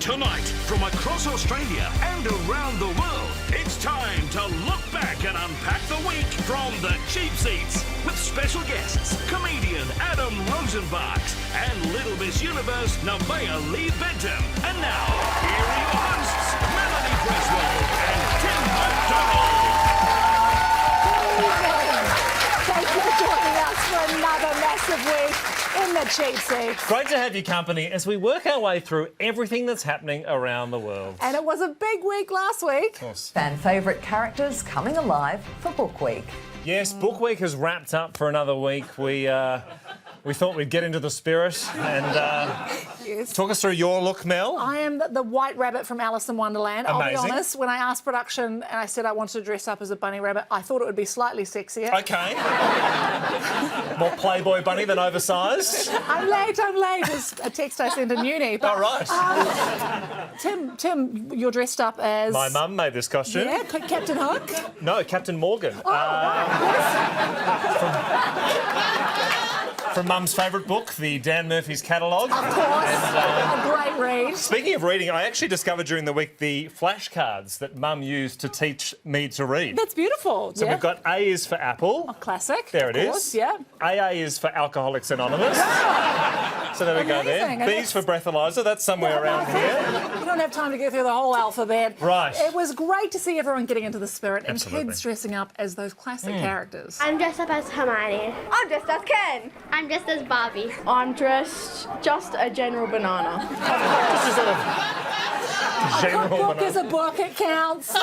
Tonight, from across Australia and around the world, it's time to look back and unpack the week from the cheap seats with special guests, comedian Adam Rozenbachs and Little Miss Universe Nevaeh-Lea Benton. And now, here are your hosts, Melanie, Bracewell and Tim McDonald. Thank you for joining us for another massive week in the cheap seats. Great to have your company as we work our way through everything that's happening around the world. And it was a big week last week. Of course. Fan favourite characters coming alive for Book Week. Yes, Book Week has wrapped up for another week. We thought we'd get into the spirit and Yes. talk us through your look, Mel. I am the white rabbit from Alice in Wonderland. Amazing. I'll be honest, when I asked production and I said I wanted to dress up as a bunny rabbit, I thought it would be slightly sexier. Okay. More Playboy bunny than oversized. I'm late is a text I sent in uni. But, All right. Tim, you're dressed up as... My mum made this costume. Yeah, Captain Hook. No, Captain Morgan. From Mum's favourite book, the Dan Murphy's catalogue. Of course, a great read. Speaking of reading, I actually discovered during the week the flashcards that Mum used to teach me to read. That's beautiful. So we've got A is for Apple. Classic. There it of is. course, yeah. AA is for Alcoholics Anonymous. So there we go there. Amazing. And B's for breathalyzer. That's somewhere around here. We don't have time to go through the whole alphabet. Right. It was great to see everyone getting into the spirit and Absolutely. kids dressing up as those classic characters. I'm dressed up as Hermione. I'm dressed as Ken. I'm dressed as Barbie. I'm dressed just a general banana. Just a sort of general Book is banana. a book, it counts.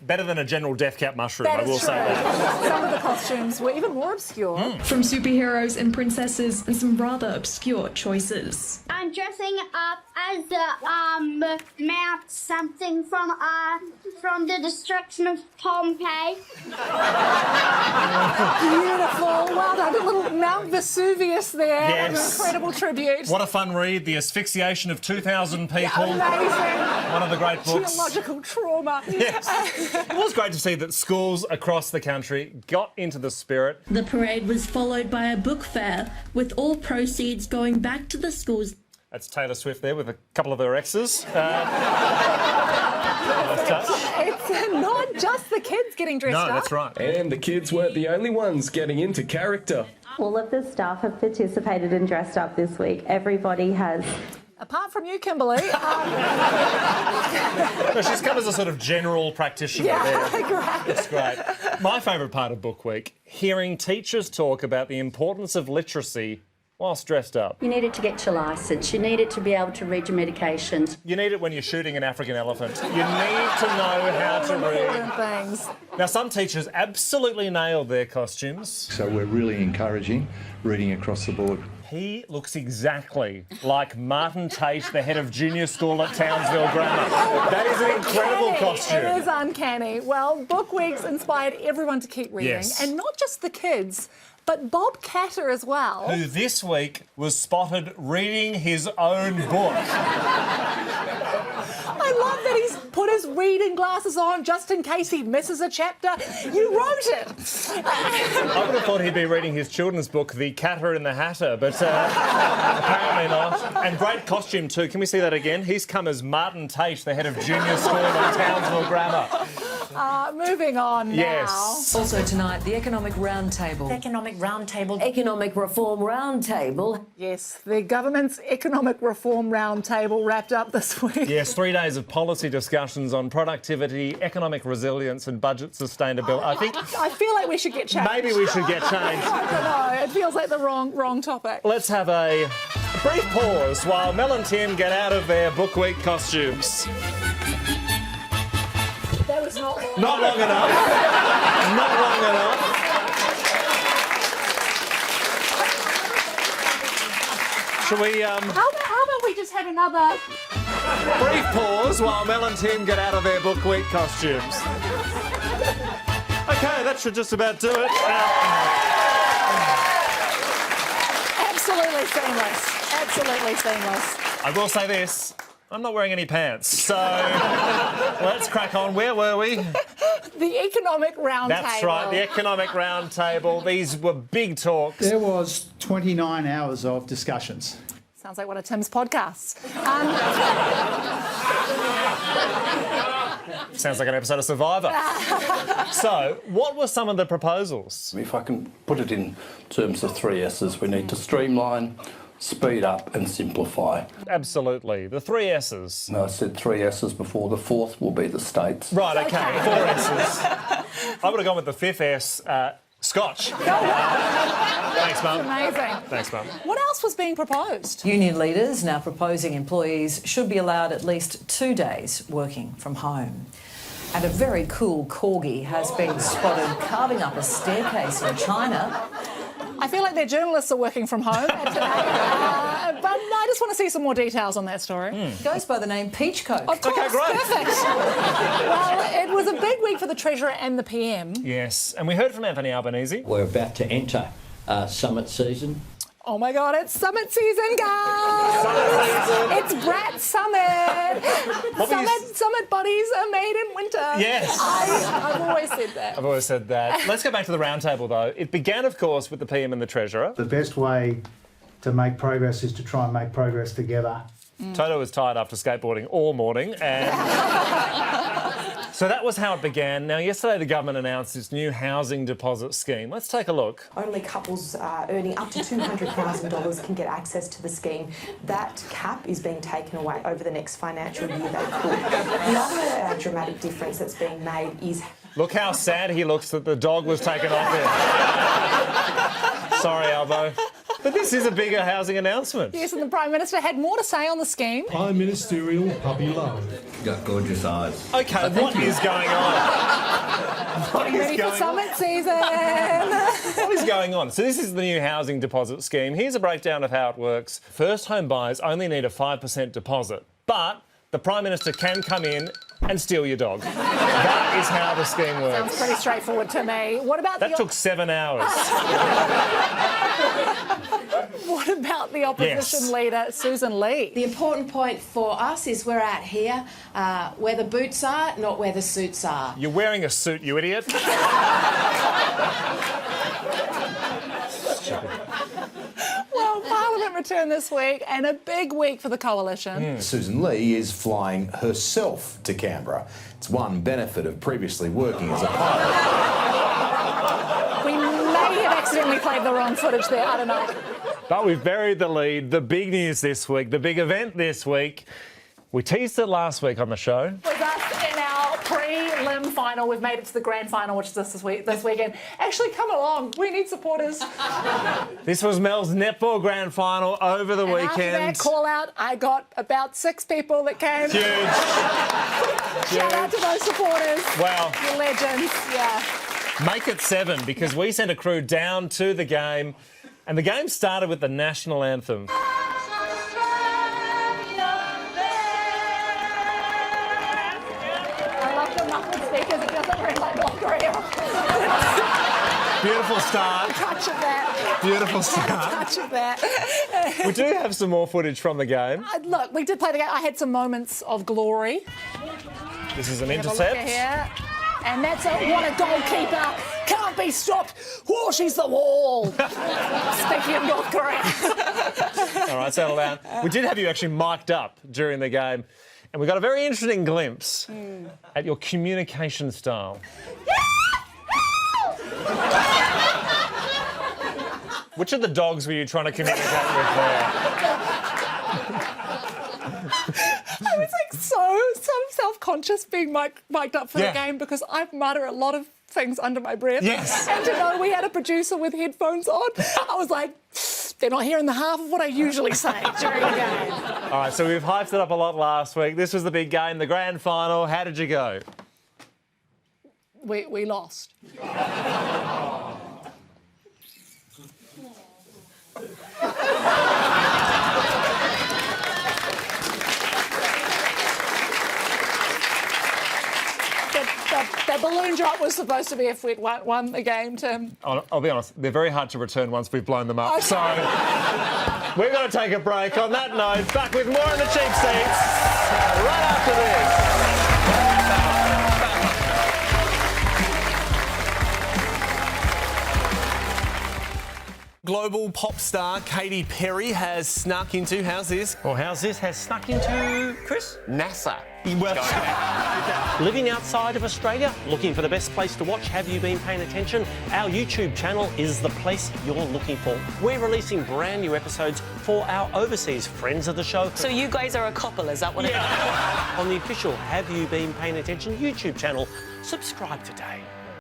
Better than a general death cap mushroom, That I is will true. say that. Some of the costumes were even more obscure. From superheroes and princesses and some rather obscure choices. I'm dressing up as Mount something from the destruction of Pompeii. Beautiful. Well done. A little Mount Vesuvius there. Yes. An incredible tribute. What a fun read. The asphyxiation of 2,000 people. Amazing. One of the great books. Geological trauma. Yes. It was great to see that schools across the country got into the spirit. The parade was followed by a book fair, with all proceeds going back to the schools. That's Taylor Swift there with a couple of her exes. Nice touch. It's not just the kids getting dressed up. No, that's right. And the kids weren't the only ones getting into character. All of the staff have participated and dressed up this week. Everybody has. Apart from you, Kimberly. No, she's come as a sort of general practitioner there. Great. It's great. My favourite part of Book Week, hearing teachers talk about the importance of literacy whilst dressed up. You need it to get your licence. You need it to be able to read your medications. You need it when you're shooting an African elephant. You need to know how to read. Things. Now, some teachers absolutely nailed their costumes. So we're really encouraging reading across the board. He looks exactly like Martin Tate, the head of junior school at Townsville Grammar. That is an incredible costume. It is uncanny. Well, Book Weeks inspired everyone to keep reading. Yes. And not just the kids, but Bob Catter as well. Who this week was spotted reading his own book. I love that he's put his reading glasses on just in case he misses a chapter. You wrote it. I would have thought he'd be reading his children's book, The Catter and the Hatter, but apparently not. And great costume too. Can we see that again? He's come as Martin Tate, the head of junior school at Townsville Grammar. Moving on now. Yes. Also tonight, the Economic Roundtable. Economic Roundtable. Economic Reform Roundtable. Yes, the government's Economic Reform Roundtable wrapped up this week. Yes, 3 days of policy discussions on productivity, economic resilience and budget sustainability. I feel like we should get changed. Maybe we should get changed. I don't know, it feels like the wrong topic. Let's have a brief pause while Mel and Tim get out of their Book Week costumes. That was not long. Not long enough. Not long enough. Shall we How about we just have another... brief pause while Mel and Tim get out of their Book Week costumes? Okay, that should just about do it. Absolutely seamless. Absolutely seamless. I will say this. I'm not wearing any pants, so let's crack on. Where were we? The Economic Roundtable. That's right, the Economic Roundtable. These were big talks. There was 29 hours of discussions. Sounds like one of Tim's podcasts. Sounds like an episode of Survivor. So, what were some of the proposals? If I can put it in terms of 3 S's, we need to streamline, speed up and simplify. Absolutely. The 3 S's. No, I said 3 S's before. The 4th will be the states. Right, OK, 4 S's. I would have gone with the 5th S, Scotch. Thanks, Mum. Amazing. Thanks, Mum. What else was being proposed? Union leaders now proposing employees should be allowed at least 2 days working from home. And a very cool corgi has been spotted carving up a staircase in China. I feel like their journalists are working from home today, but I just want to see some more details on that story. Goes by the name Peach Coke. Of course, OK, great. Perfect. Well, it was a big week for the Treasurer and the PM. Yes, and we heard from Anthony Albanese. We're about to enter summit season. Oh my God, it's summit season, guys! Summit season. It's Brat Summit! Summit bodies are made in winter. Yes. I've always said that. I've always said that. Let's go back to the roundtable, though. It began, of course, with the PM and the Treasurer. The best way to make progress is to try and make progress together. Toto was tired after skateboarding all morning, and so that was how it began. Now, yesterday the government announced its new housing deposit scheme. Let's take a look. Only couples earning up to $200,000 can get access to the scheme. That cap is being taken away over the next financial year. They could. The other dramatic difference that's being made is... Look how sad he looks that the dog was taken off him. Sorry, Albo. But this is a bigger housing announcement. Yes, and the Prime Minister had more to say on the scheme. Prime Ministerial puppy love. Got gorgeous eyes. OK, what is going on? Getting ready for summit season. What is going on? So this is the new housing deposit scheme. Here's a breakdown of how it works. First home buyers only need a 5% deposit, but the Prime Minister can come in and steal your dog. That is how the scheme works. Sounds pretty straightforward to me. What about that took 7 hours. What about the opposition leader, Susan Lee? The important point for us is we're out here where the boots are, not where the suits are. You're wearing a suit, you idiot. Well, Parliament returned this week, and a big week for the Coalition. Susan Lee is flying herself to Canberra. It's one benefit of previously working as a pilot. We may have accidentally played the wrong footage there, I don't know. But we've buried the lead. The big news this week, the big event this week. We teased it last week on the show. With us in our prelim final, we've made it to the grand final, which is this weekend. Actually, come along. We need supporters. This was Mel's netball grand final over the weekend. After that call out, I got about 6 people that came. Huge. Shout out to those supporters. Wow. You're legends. Yeah. Make it 7, because we sent a crew down to the game, and the game started with the national anthem. Beautiful start. Touch of that. Beautiful start. Touch of that. We do have some more footage from the game. Look, we did play the game. I had some moments of glory. This is an Have a look intercept. here. And that's what a goalkeeper. Can't be stopped. Whoa, she's the wall. Speaking of North Korea. All right, settle down. We did have you actually mic'd up during the game, and we got a very interesting glimpse at your communication style. Which of the dogs were you trying to communicate with there? I was like so self-conscious being mic'd up for the game because I mutter a lot of things under my breath. Yes. And to know we had a producer with headphones on, I was like, they're not hearing the half of what I usually say during the game. All right, so we've hyped it up a lot last week. This was the big game, the grand final. How did you go? We lost. The balloon drop was supposed to be if we'd won the game, Tim. I'll be honest, they're very hard to return once we've blown them up. Okay. So we're going to take a break. On that note, back with more in the cheap seats right after this. global pop star Katy Perry has snuck into, how's this? Well, how's this? Has snuck into, Chris? NASA. Well, living outside of Australia, looking for the best place to watch. Have you been paying attention? Our YouTube channel is the place you're looking for. We're releasing brand new episodes for our overseas friends of the show. So you guys are a couple, is that what it is? On the official Have You Been Paying Attention YouTube channel. Subscribe today.